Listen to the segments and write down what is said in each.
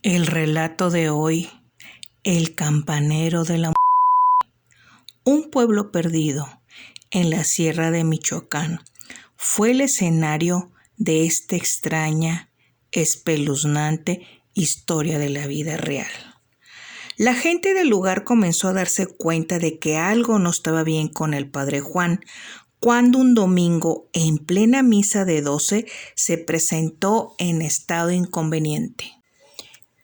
El relato de hoy, El campanero de la un pueblo perdido en la sierra de Michoacán, fue el escenario de esta extraña, espeluznante historia de la vida real. La gente del lugar comenzó a darse cuenta de que algo no estaba bien con el padre Juan, cuando un domingo, en plena misa de 12, se presentó en estado inconveniente.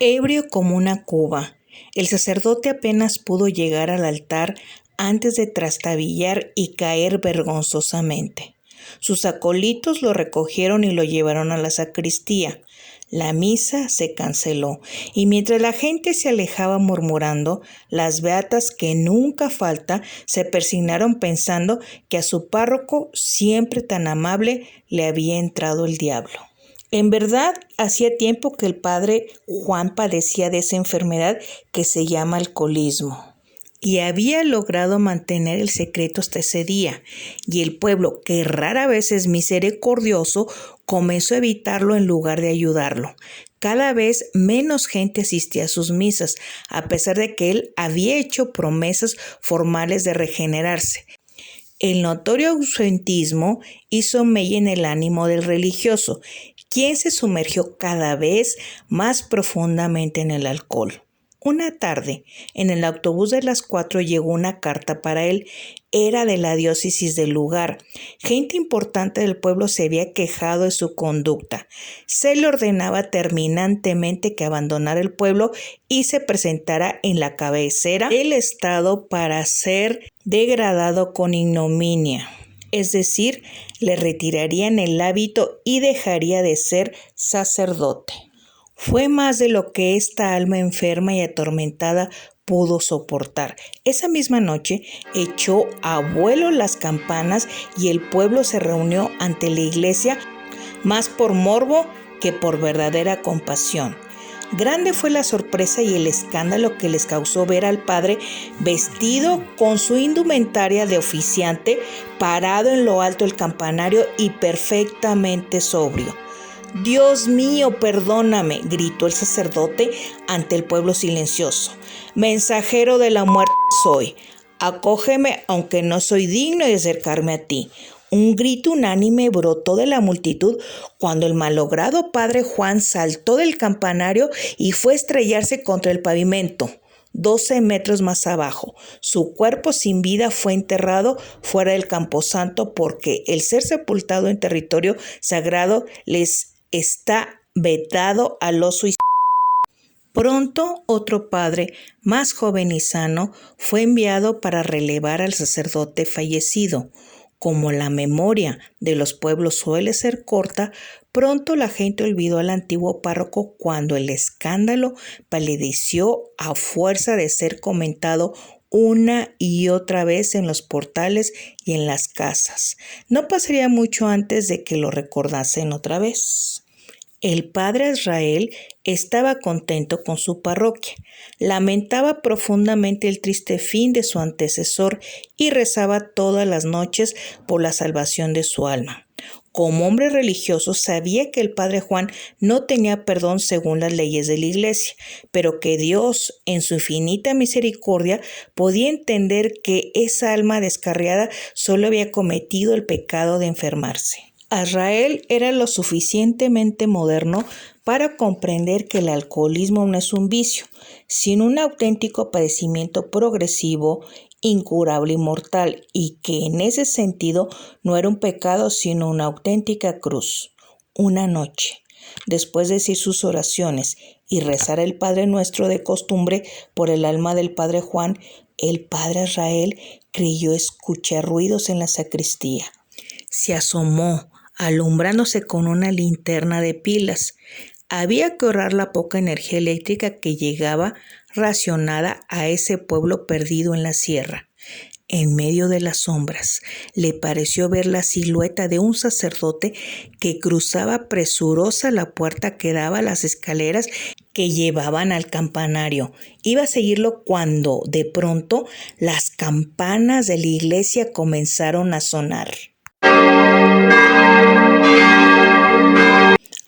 Ebrio como una cuba, el sacerdote apenas pudo llegar al altar antes de trastabillar y caer vergonzosamente. Sus acólitos lo recogieron y lo llevaron a la sacristía. La misa se canceló, y mientras la gente se alejaba murmurando, las beatas, que nunca falta, se persignaron pensando que a su párroco, siempre tan amable, le había entrado el diablo. En verdad, hacía tiempo que el padre Juan padecía de esa enfermedad que se llama alcoholismo, y había logrado mantener el secreto hasta ese día, y el pueblo, que rara vez es misericordioso, comenzó a evitarlo en lugar de ayudarlo. Cada vez menos gente asistía a sus misas, a pesar de que él había hecho promesas formales de regenerarse. El notorio ausentismo hizo mella en el ánimo del religioso, quien se sumergió cada vez más profundamente en el alcohol. Una tarde, en el autobús de las 4 llegó una carta para él. Era de la diócesis del lugar. Gente importante del pueblo se había quejado de su conducta. Se le ordenaba terminantemente que abandonara el pueblo y se presentara en la cabecera del estado para ser degradado con ignominia. Es decir, le retirarían el hábito y dejaría de ser sacerdote. Fue más de lo que esta alma enferma y atormentada pudo soportar. Esa misma noche echó a vuelo las campanas y el pueblo se reunió ante la iglesia, más por morbo que por verdadera compasión. Grande fue la sorpresa y el escándalo que les causó ver al padre vestido con su indumentaria de oficiante, parado en lo alto del campanario y perfectamente sobrio. «Dios mío, perdóname», gritó el sacerdote ante el pueblo silencioso. «Mensajero de la muerte soy. Acógeme, aunque no soy digno de acercarme a ti». Un grito unánime brotó de la multitud cuando el malogrado padre Juan saltó del campanario y fue a estrellarse contra el pavimento. 12 metros más abajo, su cuerpo sin vida fue enterrado fuera del camposanto, porque el ser sepultado en territorio sagrado les está vedado a los suicidas. Pronto otro padre, más joven y sano, fue enviado para relevar al sacerdote fallecido. Como la memoria de los pueblos suele ser corta, pronto la gente olvidó al antiguo párroco cuando el escándalo palideció a fuerza de ser comentado una y otra vez en los portales y en las casas. No pasaría mucho antes de que lo recordasen otra vez. El padre Israel estaba contento con su parroquia, lamentaba profundamente el triste fin de su antecesor y rezaba todas las noches por la salvación de su alma. Como hombre religioso sabía que el padre Juan no tenía perdón según las leyes de la iglesia, pero que Dios, en su infinita misericordia, podía entender que esa alma descarriada solo había cometido el pecado de enfermarse. Israel era lo suficientemente moderno para comprender que el alcoholismo no es un vicio, sino un auténtico padecimiento progresivo, incurable y mortal, y que en ese sentido no era un pecado sino una auténtica cruz. Una noche, después de decir sus oraciones y rezar el Padre Nuestro de costumbre por el alma del padre Juan, el padre Israel creyó escuchar ruidos en la sacristía. Se asomó, alumbrándose con una linterna de pilas. Había que ahorrar la poca energía eléctrica que llegaba racionada a ese pueblo perdido en la sierra. En medio de las sombras, le pareció ver la silueta de un sacerdote que cruzaba presurosa la puerta que daba a las escaleras que llevaban al campanario. Iba a seguirlo cuando, de pronto, las campanas de la iglesia comenzaron a sonar.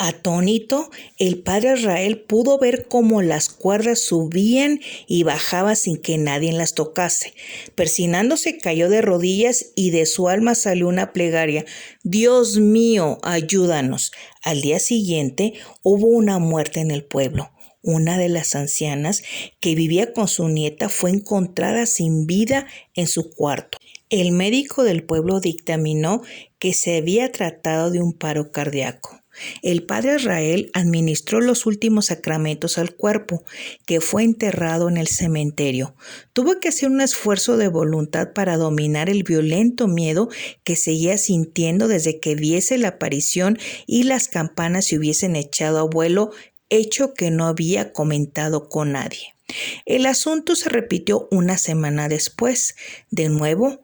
Atónito, el padre Israel pudo ver cómo las cuerdas subían y bajaban sin que nadie las tocase. Persignándose, cayó de rodillas y de su alma salió una plegaria: Dios mío, ayúdanos. Al día siguiente hubo una muerte en el pueblo. Una de las ancianas que vivía con su nieta fue encontrada sin vida en su cuarto. El médico del pueblo dictaminó que se había tratado de un paro cardíaco. El padre Israel administró los últimos sacramentos al cuerpo, que fue enterrado en el cementerio. Tuvo que hacer un esfuerzo de voluntad para dominar el violento miedo que seguía sintiendo desde que viese la aparición y las campanas se hubiesen echado a vuelo, hecho que no había comentado con nadie. El asunto se repitió una semana después. De nuevo,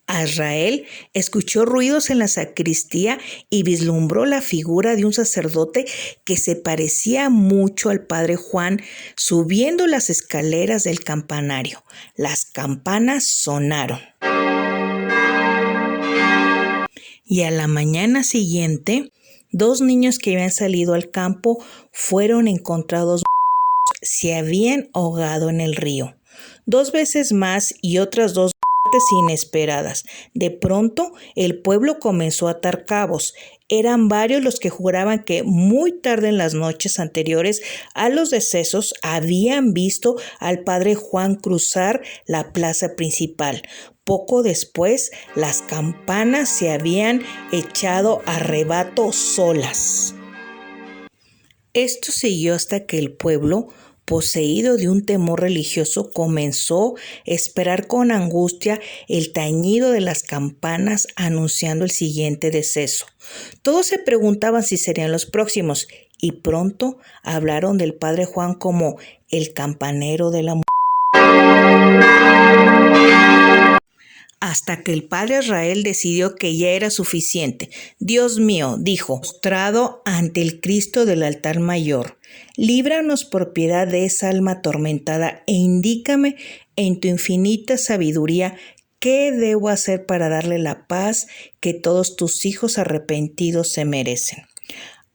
Israel escuchó ruidos en la sacristía y vislumbró la figura de un sacerdote que se parecía mucho al padre Juan subiendo las escaleras del campanario. Las campanas sonaron. Y a la mañana siguiente, 2 niños que habían salido al campo fueron encontrados. Se habían ahogado en el río. 2 veces más y otras 2 inesperadas. De pronto, el pueblo comenzó a atar cabos. Eran varios los que juraban que muy tarde en las noches anteriores a los decesos habían visto al padre Juan cruzar la plaza principal. Poco después, las campanas se habían echado a rebato solas. Esto siguió hasta que el pueblo, poseído de un temor religioso, comenzó a esperar con angustia el tañido de las campanas anunciando el siguiente deceso. Todos se preguntaban si serían los próximos y pronto hablaron del padre Juan como el campanero de la muerte. Hasta que el padre Israel decidió que ya era suficiente. Dios mío, dijo, postrado ante el Cristo del altar mayor, líbranos por piedad de esa alma atormentada e indícame en tu infinita sabiduría qué debo hacer para darle la paz que todos tus hijos arrepentidos se merecen.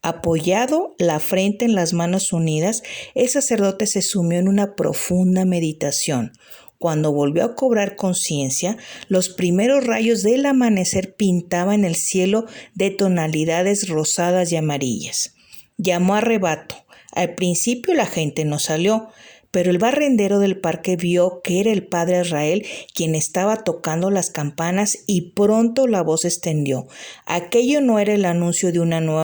Apoyado la frente en las manos unidas, el sacerdote se sumió en una profunda meditación. Cuando volvió a cobrar conciencia, los primeros rayos del amanecer pintaban el cielo de tonalidades rosadas y amarillas. Llamó a rebato. Al principio la gente no salió, pero el barrendero del parque vio que era el padre Israel quien estaba tocando las campanas y pronto la voz se extendió. Aquello no era el anuncio de una nueva,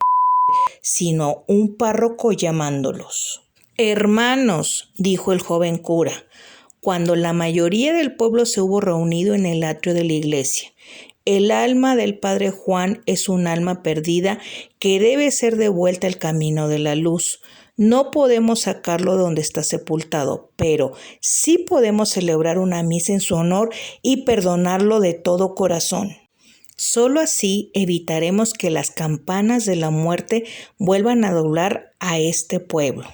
sino un párroco llamándolos. «Hermanos», dijo el joven cura, cuando la mayoría del pueblo se hubo reunido en el atrio de la iglesia, el alma del padre Juan es un alma perdida que debe ser devuelta al camino de la luz. No podemos sacarlo de donde está sepultado, pero sí podemos celebrar una misa en su honor y perdonarlo de todo corazón. Solo así evitaremos que las campanas de la muerte vuelvan a doblar a este pueblo.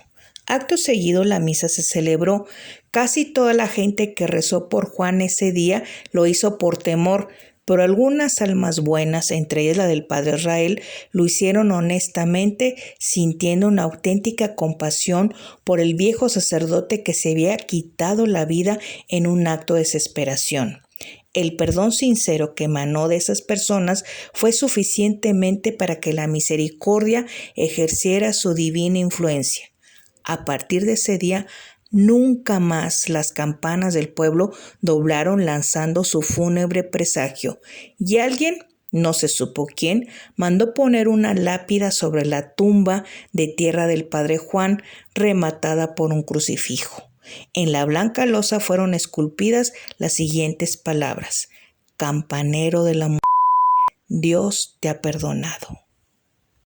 Acto seguido la misa se celebró. Casi toda la gente que rezó por Juan ese día lo hizo por temor, pero algunas almas buenas, entre ellas la del padre Israel, lo hicieron honestamente, sintiendo una auténtica compasión por el viejo sacerdote que se había quitado la vida en un acto de desesperación. El perdón sincero que emanó de esas personas fue suficientemente para que la misericordia ejerciera su divina influencia. A partir de ese día, nunca más las campanas del pueblo doblaron lanzando su fúnebre presagio, y alguien, no se supo quién, mandó poner una lápida sobre la tumba de tierra del padre Juan, rematada por un crucifijo. En la blanca losa fueron esculpidas las siguientes palabras: «Campanero de la muerte, Dios te ha perdonado».